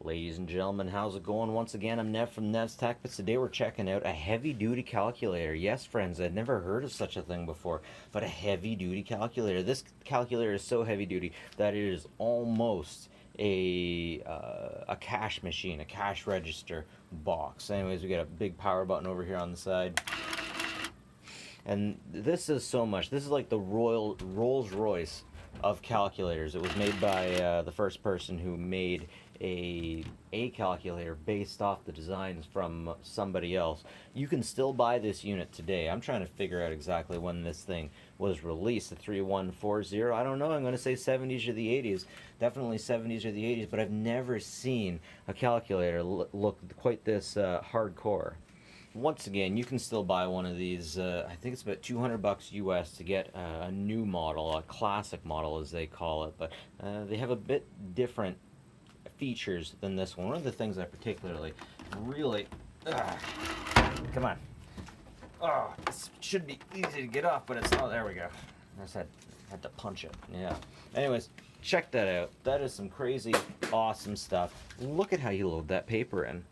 Ladies and gentlemen, how's it going? Once again, I'm Nev from Nev's Tech, but today we're checking out a heavy-duty calculator. Yes, friends, I'd never heard of such a thing before, but a heavy-duty calculator. This calculator is so heavy-duty that it is almost a cash machine, a cash register box. Anyways, we got a big power button over here on the side. And this is so much. This is like the Rolls Royce of calculators. It was made by the first person who made a calculator based off the designs from somebody else. You can still buy this unit today. I'm trying to figure out exactly when this thing was released, the 3140. I don't know, I'm going to say 70s or the 80s. Definitely 70s or the 80s, but I've never seen a calculator look quite this hardcore. Once again, you can still buy one of these. I think it's about $200 US to get a new model, a classic model as they call it, but they have a bit different features than this one. One of the things I particularly really come on, this should be easy to get off, but it's not. There we go. I just had to punch it. Yeah, anyways, check that out. That is some crazy awesome stuff. Look at how you load that paper in.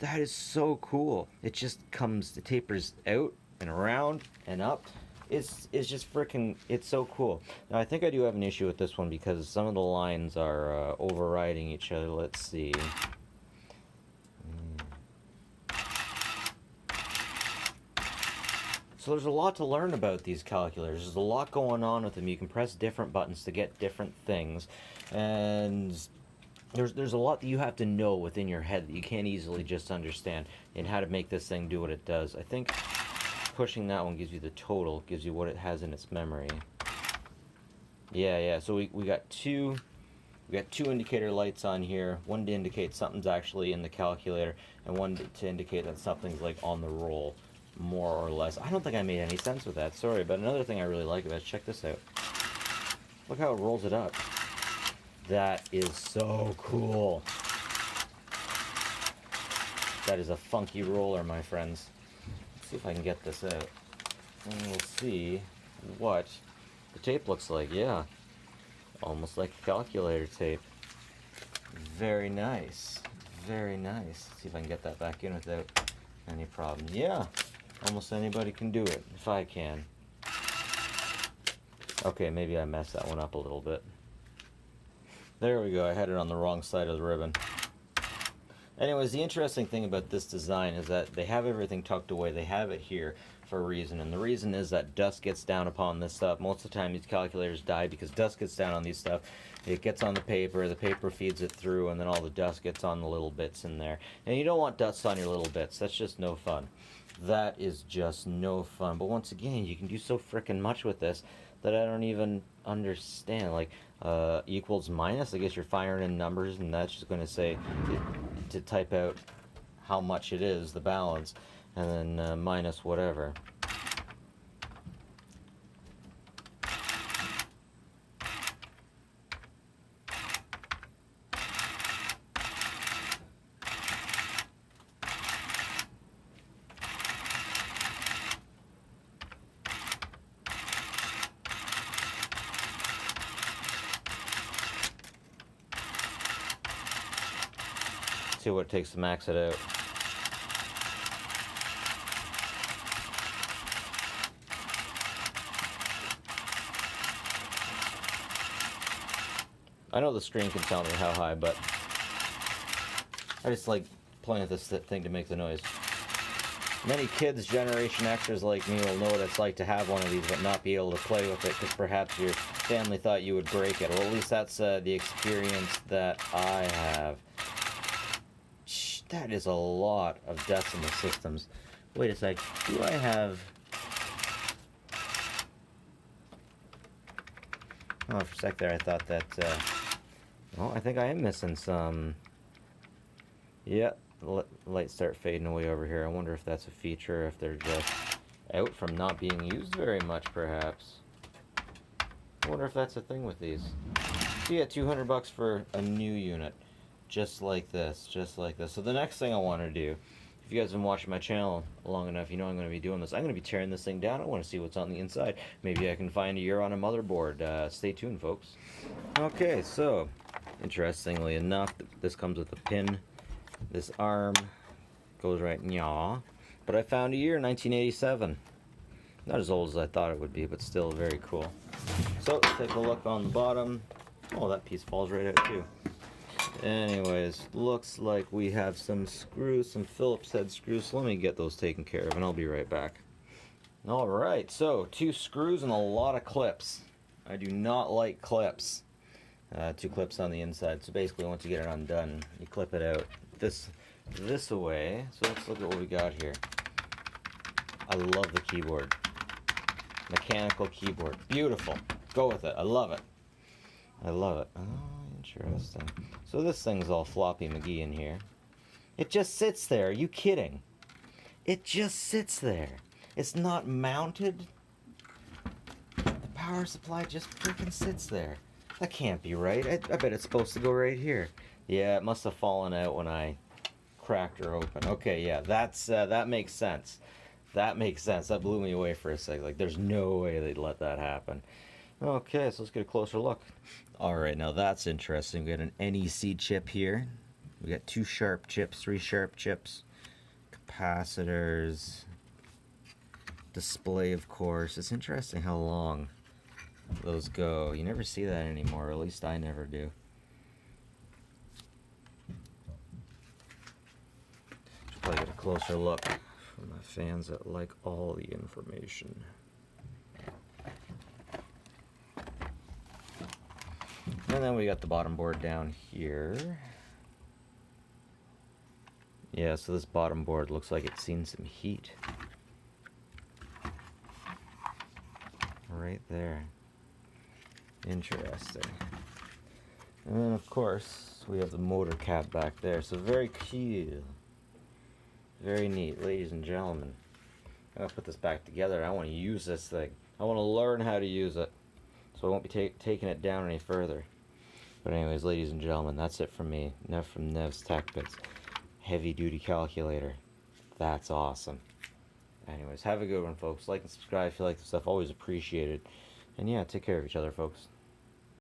That is so cool. It just comes, it tapers out and around and up. It's just freaking, it's so cool. Now I think I do have an issue with this one because some of the lines are overriding each other. Let's see. So there's a lot to learn about these calculators. There's a lot going on with them. You can press different buttons to get different things. And there's a lot that you have to know within your head that you can't easily just understand in how to make this thing do what it does. I think pushing that one gives you the total, gives you what it has in its memory. Yeah. So we got two indicator lights on here. One to indicate something's actually in the calculator, and one to indicate that something's like on the roll, more or less. I don't think I made any sense with that. Sorry, but another thing I really like about it, check this out. Look how it rolls it up. That is so cool. That is a funky roller, my friends. Let's see if I can get this out. And we'll see what the tape looks like. Yeah, almost like calculator tape. Very nice. Very nice. Let's see if I can get that back in without any problem. Yeah, almost anybody can do it, if I can. Okay, maybe I messed that one up a little bit. There we go, I had it on the wrong side of the ribbon. Anyways, the interesting thing about this design is that they have everything tucked away. They have it here for a reason, and the reason is that dust gets down upon this stuff. Most of the time these calculators die because dust gets down on these stuff. It gets on the paper feeds it through, and then all the dust gets on the little bits in there. And you don't want dust on your little bits. That's just no fun. That is just no fun. But once again, you can do so frickin' much with this that I don't even understand. Like, equals minus, I guess you're firing in numbers, and that's just going to say to type out how much it is, the balance, and then minus whatever. See what it takes to max it out. I know the screen can tell me how high, but I just like playing with this thing to make the noise. Many kids, Generation Xers like me, will know what it's like to have one of these but not be able to play with it because perhaps your family thought you would break it. Well, at least that's the experience that I have. That is a lot of decimal systems. Wait a sec. Do I have... Oh, for a sec there I thought that... Well, I think I am missing some... Yeah, lights start fading away over here. I wonder if that's a feature, if they're just out from not being used very much, perhaps. I wonder if that's a thing with these. So yeah, $200 for a new unit. Just like this, just like this. So the next thing I want to do, if you guys have been watching my channel long enough, you know I'm going to be doing this. I'm going to be tearing this thing down. I want to see what's on the inside. Maybe I can find a year on a motherboard. Stay tuned, folks. Okay, so Interestingly enough, this comes with a pin. This arm goes right yaw. But I found a year, 1987. Not as old as I thought it would be, but still very cool. So let's take a look on the bottom. Oh, that piece falls right out too. Anyways, looks like we have some screws, some Phillips head screws. So let me get those taken care of and I'll be right back. Alright, so 2 screws and a lot of clips. I do not like clips. 2 clips on the inside. So basically once you get it undone, you clip it out this way. So let's look at what we got here. I love the keyboard. Mechanical keyboard. Beautiful. Go with it. I love it. I love it. Oh, interesting. So this thing's all floppy McGee in here. It just sits there. Are you kidding? It just sits there. It's not mounted. The power supply just freaking sits there. That can't be right. I bet it's supposed to go right here. Yeah, it must have fallen out when I cracked her open. Okay, yeah, that makes sense. That makes sense. That blew me away for a second. Like, there's no way they'd let that happen. Okay, so let's get a closer look. Alright, now that's interesting. We got an NEC chip here. We got 2 sharp chips, 3 sharp chips. Capacitors. Display, of course. It's interesting how long those go. You never see that anymore, or at least I never do. Should probably get a closer look for my fans that like all the information. And then we got the bottom board down here. Yeah, so this bottom board looks like it's seen some heat. Right there. Interesting. And then of course we have the motor cap back there. So very cool. Very neat, ladies and gentlemen. I'm gonna put this back together. I want to use this thing. I want to learn how to use it. So I won't be taking it down any further. But anyways, ladies and gentlemen, that's it from me. Nev from Nev's Tech Bits. Heavy duty calculator. That's awesome. Anyways, have a good one, folks. Like and subscribe if you like the stuff. Always appreciated. And yeah, take care of each other, folks.